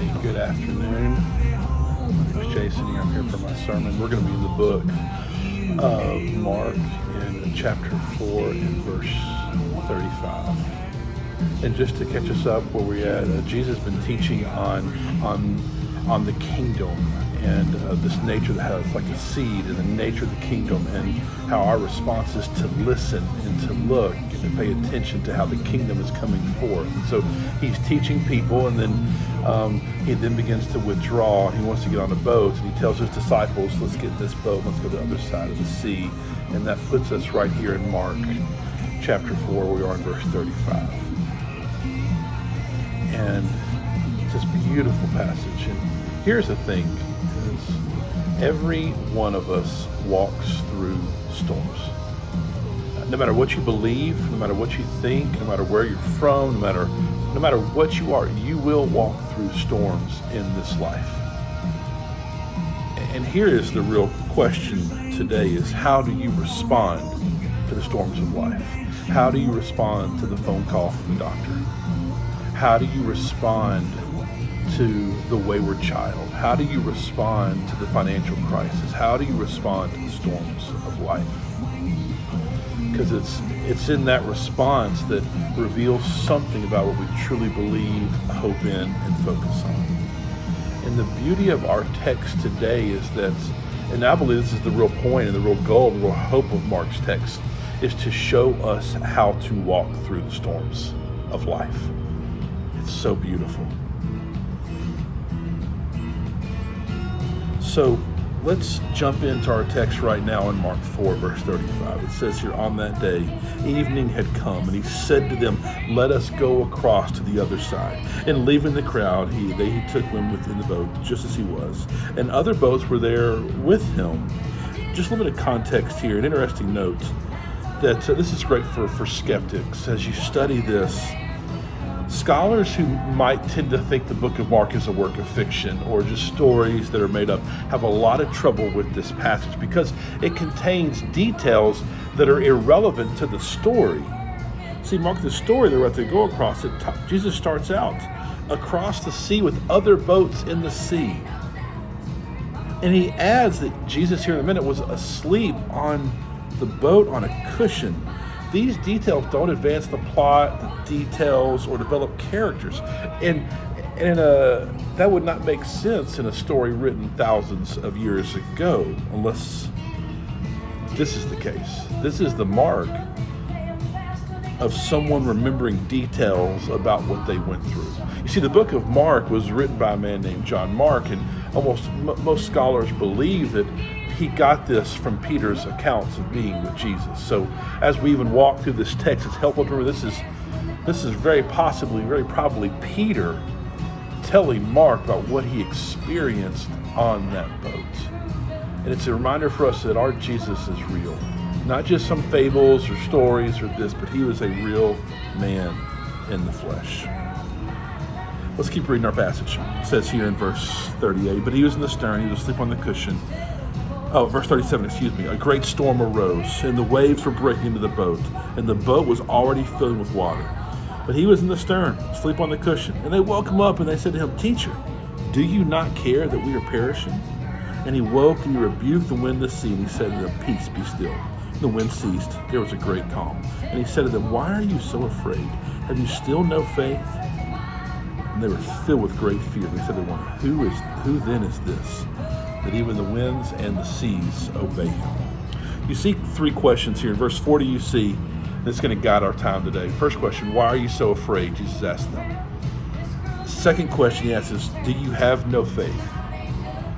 Hey, good afternoon. My name is Jason. I'm here for my sermon. We're going to be in the book of Mark in chapter 4 and verse 35. And just to catch us up where we're at, Jesus has been teaching on the kingdom and this nature that has like a seed and the nature of the kingdom, and how our response is to listen and to look and to pay attention to how the kingdom is coming forth. And so he's teaching people, and then he then begins to withdraw. He wants to get on a boat, and he tells his disciples, let's get in this boat, let's go to the other side of the sea. And that puts us right here in Mark chapter 4, we are in verse 35. And it's this beautiful passage. And here's the thing, is every one of us walks through storms. No matter what you believe, no matter what you think, no matter where you're from, no matter what you are, you will walk through storms in this life. And here is the real question today, is how do you respond to the storms of life? How do you respond to the phone call from the doctor? How do you respond to the wayward child? How do you respond to the financial crisis? How do you respond to the storms of life? Because it's in that response that reveals something about what we truly believe, hope in, and focus on. And the beauty of our text today is that, and I believe this is the real point and the real goal, the real hope of Mark's text, is to show us how to walk through the storms of life. It's so beautiful. So let's jump into our text right now in Mark 4, verse 35. It says here, on that day, evening had come, and he said to them, let us go across to the other side. And leaving the crowd, he took them within the boat, just as he was. And other boats were there with him. Just a little bit of context here, an interesting note, that this is great for skeptics. As you study this, scholars who might tend to think the book of Mark is a work of fiction or just stories that are made up have a lot of trouble with this passage because it contains details that are irrelevant to the story. See, Mark, the story they're about to go across, Jesus starts out across the sea with other boats in the sea. And he adds that Jesus here in a minute was asleep on the boat on a cushion. These details don't advance the plot, the details, or develop characters. And that would not make sense in a story written thousands of years ago, unless this is the case. This is the Mark of someone remembering details about what they went through. You see, the book of Mark was written by a man named John Mark, and most scholars believe that he got this from Peter's accounts of being with Jesus. So as we even walk through this text, it's helpful to remember this is very probably Peter telling Mark about what he experienced on that boat. And it's a reminder for us that our Jesus is real. Not just some fables or stories or this, but he was a real man in the flesh. Let's keep reading our passage. It says here in verse 38, but he was in the stern, he was asleep on the cushion. Verse 37, a great storm arose, and the waves were breaking into the boat, and the boat was already filling with water. But he was in the stern, asleep on the cushion. And they woke him up, and they said to him, Teacher, do you not care that we are perishing? And he woke, and he rebuked the wind and the sea, and he said to them, Peace, be still. And the wind ceased, there was a great calm. And he said to them, Why are you so afraid? Have you still no faith? And they were filled with great fear. They said to one, Who then is this, that even the winds and the seas obey him? You see three questions here. In verse 40 you see, that's going to guide our time today. First question, why are you so afraid? Jesus asked them. Second question he asks is, do you have no faith?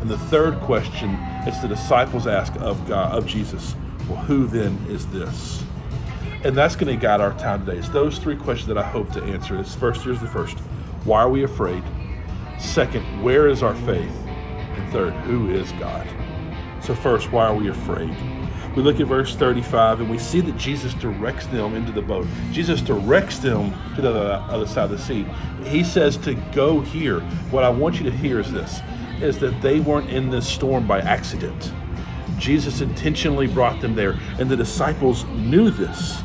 And the third question, it's the disciples ask of Jesus, well, who then is this? And that's going to guide our time today. It's those three questions that I hope to answer. Here's the first. Why are we afraid? Second, where is our faith? And third, who is God? So first, why are we afraid? We look at verse 35 and we see that Jesus directs them into the boat. Jesus directs them to the other side of the sea. He says to go here. What I want you to hear is this, is that they weren't in this storm by accident. Jesus intentionally brought them there, and the disciples knew this.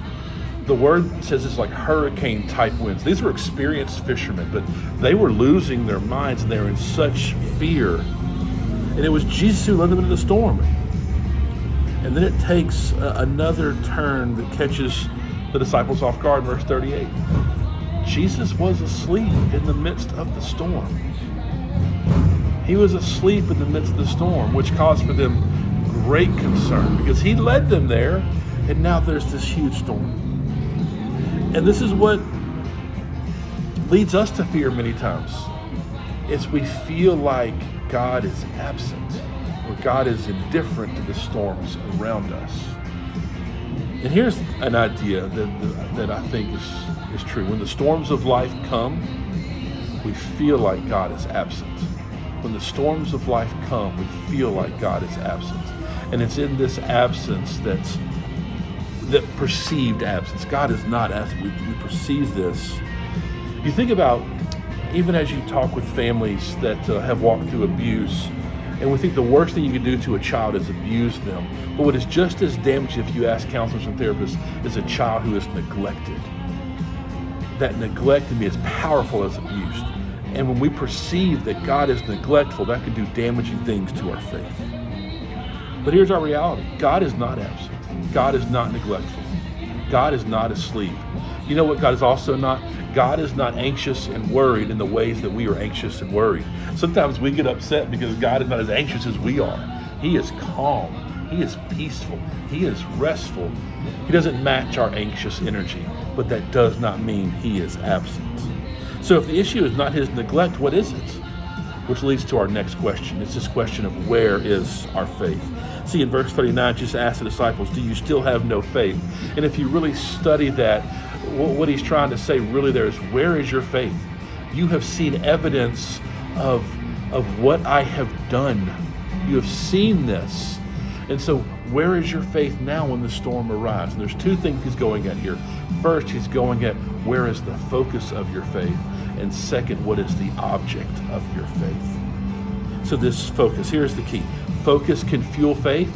the word says it's like hurricane type winds. These were experienced fishermen, but they were losing their minds and they were in such fear. And it was Jesus who led them into the storm. And then it takes another turn that catches the disciples off guard, verse 38. Jesus was asleep in the midst of the storm. He was asleep in the midst of the storm, which caused for them great concern because he led them there, and now there's this huge storm. And this is what leads us to fear many times. Is we feel like God is absent or God is indifferent to the storms around us. And here's an idea that I think is true. When the storms of life come, we feel like God is absent. When the storms of life come, we feel like God is absent. And it's in this absence that perceived absence. God is not absent. We perceive this. You think about, even as you talk with families that have walked through abuse, and we think the worst thing you can do to a child is abuse them. But what is just as damaging, if you ask counselors and therapists, is a child who is neglected. That neglect can be as powerful as abuse. And when we perceive that God is neglectful, that can do damaging things to our faith. But here's our reality. God is not absent. God is not neglectful. God is not asleep. You know what God is also not? God is not anxious and worried in the ways that we are anxious and worried. Sometimes we get upset because God is not as anxious as we are. He is calm. He is peaceful. He is restful. He doesn't match our anxious energy, but that does not mean he is absent. So if the issue is not his neglect, what is it? Which leads to our next question. It's this question of where is our faith? See, in verse 39, Jesus asked the disciples, do you still have no faith? And if you really study that, what he's trying to say really there is, where is your faith? You have seen evidence of what I have done. You have seen this. And so where is your faith now when the storm arrives? And there's two things he's going at here. First, he's going at where is the focus of your faith? And second, what is the object of your faith? So this focus, here's the key. Focus can fuel faith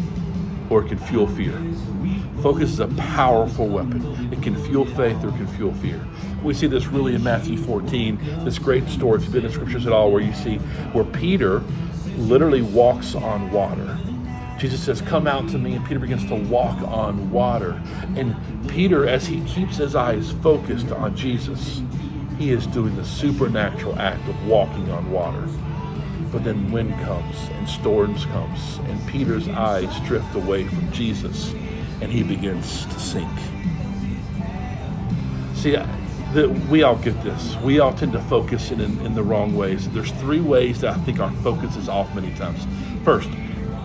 or it can fuel fear. Focus is a powerful weapon. It can fuel faith or it can fuel fear. We see this really in Matthew 14, this great story, if you've been in scriptures at all, where you see where Peter literally walks on water. Jesus says, come out to me, and Peter begins to walk on water. And Peter, as he keeps his eyes focused on Jesus, he is doing the supernatural act of walking on water. But then wind comes and storms comes, and Peter's eyes drift away from Jesus, and he begins to sink. See, we all get this. We all tend to focus in the wrong ways. There's three ways that I think our focus is off many times. First,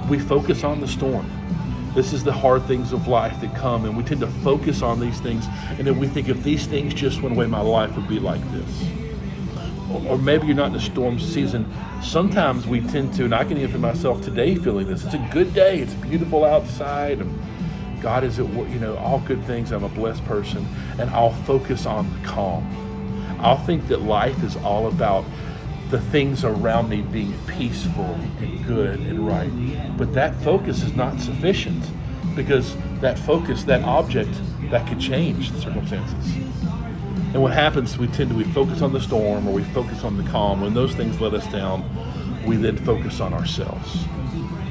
we focus on the storm. This is the hard things of life that come, and we tend to focus on these things, and then we think if these things just went away, my life would be like this. Or maybe you're not in the storm season. Sometimes we tend to, and I can even feel myself today feeling this. It's a good day. It's beautiful outside. And God is at work, all good things. I'm a blessed person. And I'll focus on the calm. I'll think that life is all about the things around me being peaceful and good and right. But that focus is not sufficient, because that focus, that object, that could change the circumstances. And what happens, we focus on the storm or we focus on the calm. When those things let us down, we then focus on ourselves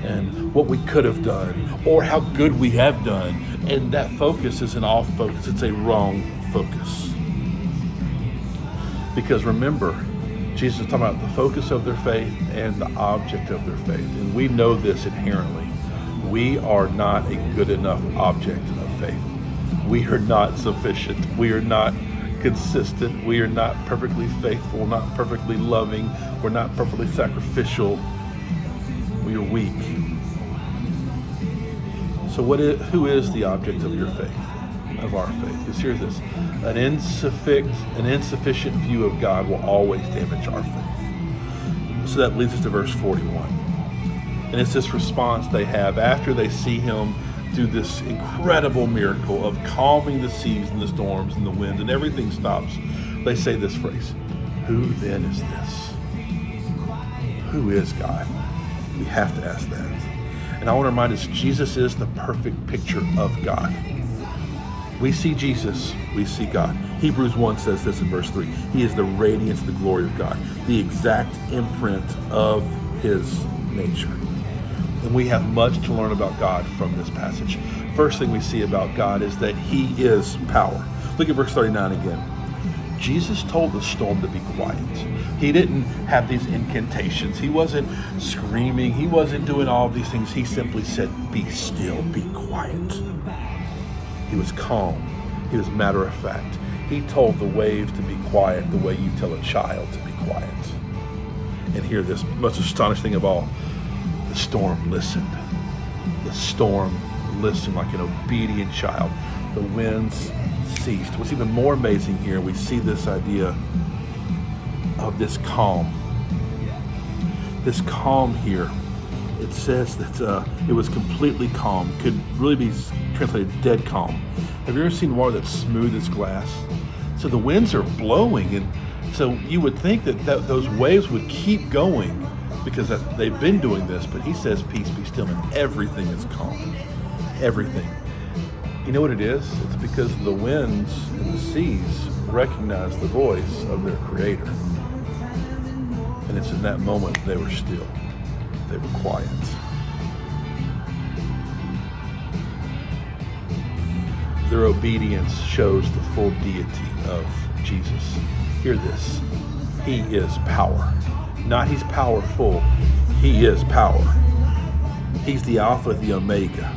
and what we could have done or how good we have done. And that focus is an off focus. It's a wrong focus. Because remember, Jesus is talking about the focus of their faith and the object of their faith. And we know this inherently. We are not a good enough object of faith. We are not sufficient. We are not consistent. We are not perfectly faithful, not perfectly loving. We're not perfectly sacrificial. We are weak. So who is the object of your faith, of our faith? Because here's this. An insufficient view of God will always damage our faith. So that leads us to verse 41. And it's this response they have after they see him do this incredible miracle of calming the seas and the storms and the wind, and everything stops. They say this phrase, who then is this? Who is God? We have to ask that. And I want to remind us, Jesus is the perfect picture of God. We see Jesus, we see God. Hebrews 1 says this in verse 3. He is the radiance, the glory of God, the exact imprint of his nature. And we have much to learn about God from this passage. First thing we see about God is that he is power. Look at verse 39 again. Jesus told the storm to be quiet. He didn't have these incantations. He wasn't screaming. He wasn't doing all of these things. He simply said, be still, be quiet. He was calm. He was matter of fact. He told the waves to be quiet the way you tell a child to be quiet. And hear this most astonishing thing of all. The storm listened. The storm listened like an obedient child. The winds ceased. What's even more amazing here, we see this idea of this calm. This calm here, it says that it was completely calm. Could really be translated dead calm. Have you ever seen water that's smooth as glass? So the winds are blowing, and so you would think that those waves would keep going because they've been doing this, but he says, peace, be still, and everything is calm. Everything. You know what it is? It's because the winds and the seas recognize the voice of their creator. And it's in that moment they were still. They were quiet. Their obedience shows the full deity of Jesus. Hear this. He is power. Not he's powerful. He is power. He's the Alpha, the Omega.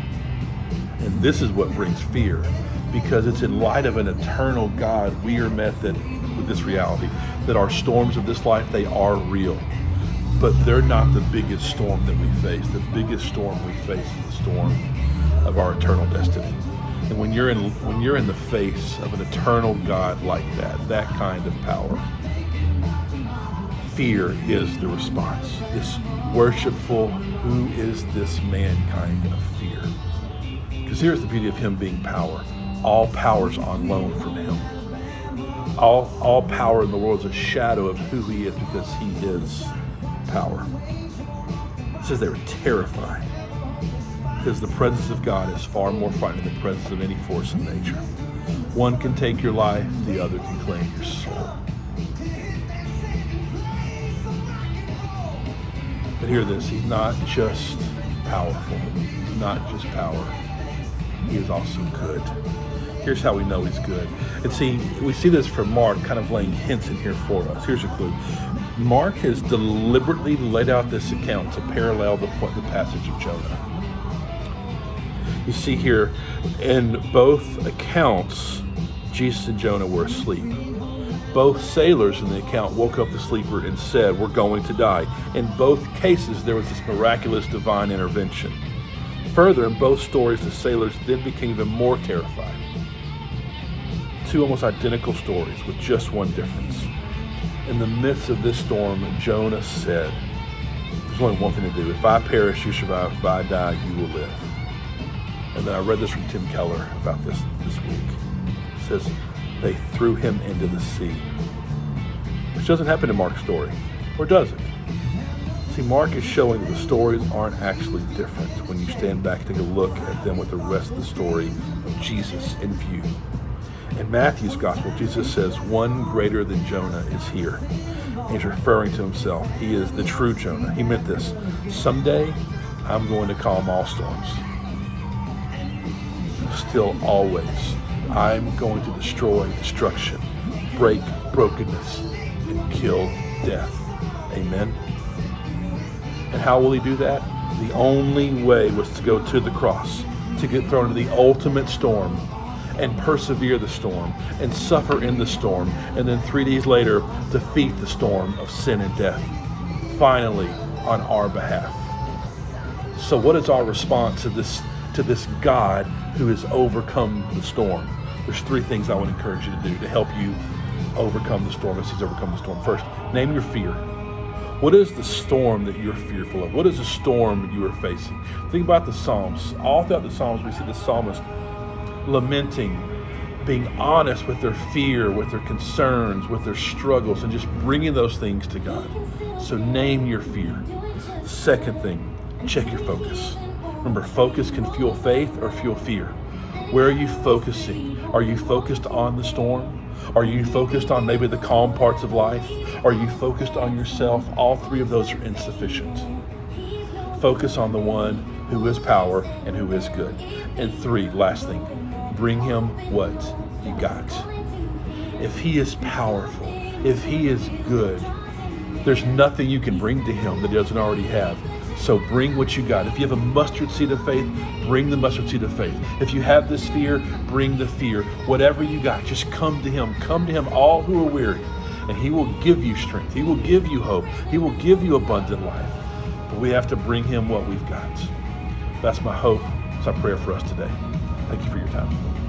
And this is what brings fear, because it's in light of an eternal God we are met with this reality, that our storms of this life, they are real. But they're not the biggest storm that we face. The biggest storm we face is the storm of our eternal destiny. And when you're in the face of an eternal God like that kind of power, fear is the response. This worshipful, who is this mankind of fear? Because here's the beauty of him being power. All power's on loan from him. All power in the world is a shadow of who he is, because he is power. It says they were terrified, because the presence of God is far more frightening than the presence of any force in nature. One can take your life, the other can claim your soul. But hear this, he's not just powerful. He's not just power. He is also good. Here's how we know he's good. And see, we see this from Mark kind of laying hints in here for us. Here's a clue. Mark has deliberately laid out this account to parallel the passage of Jonah. You see here, in both accounts, Jesus and Jonah were asleep. Both sailors in the account woke up the sleeper and said, we're going to die. In both cases, there was this miraculous divine intervention. Further, in both stories, the sailors then became even more terrified. Two almost identical stories with just one difference. In the midst of this storm, Jonah said, there's only one thing to do. If I perish, you survive. If I die, you will live. And then I read this from Tim Keller about this week. It says, they threw him into the sea. Which doesn't happen in Mark's story. Or does it? See, Mark is showing that the stories aren't actually different when you stand back and take a look at them with the rest of the story of Jesus in view. In Matthew's gospel, Jesus says, one greater than Jonah is here. And he's referring to himself. He is the true Jonah. He meant this. Someday, I'm going to calm all storms. Still always, I'm going to destroy destruction, break brokenness, and kill death. Amen. And how will he do that? The only way was to go to the cross, to get thrown into the ultimate storm and persevere the storm and suffer in the storm, and then 3 days later defeat the storm of sin and death, finally on our behalf. So what is our response to this God who has overcome the storm? There's 3 things I would encourage you to do to help you overcome the storm as he's overcome the storm. First, name your fear. What is the storm that you're fearful of? What is the storm you are facing? Think about the Psalms. All throughout the Psalms, we see the psalmist lamenting, being honest with their fear, with their concerns, with their struggles, and just bringing those things to God. So name your fear. Second thing, check your focus. Remember, focus can fuel faith or fuel fear. Where are you focusing? Are you focused on the storm? Are you focused on maybe the calm parts of life? Are you focused on yourself? All three of those are insufficient. Focus on the one who is power and who is good. And three, last thing, bring him what you got. If he is powerful, if he is good, there's nothing you can bring to him that he doesn't already have. So bring what you got. If you have a mustard seed of faith, bring the mustard seed of faith. If you have this fear, bring the fear. Whatever you got, just come to him. Come to him, all who are weary, and he will give you strength. He will give you hope. He will give you abundant life. But we have to bring him what we've got. That's my hope. It's our prayer for us today. Thank you for your time.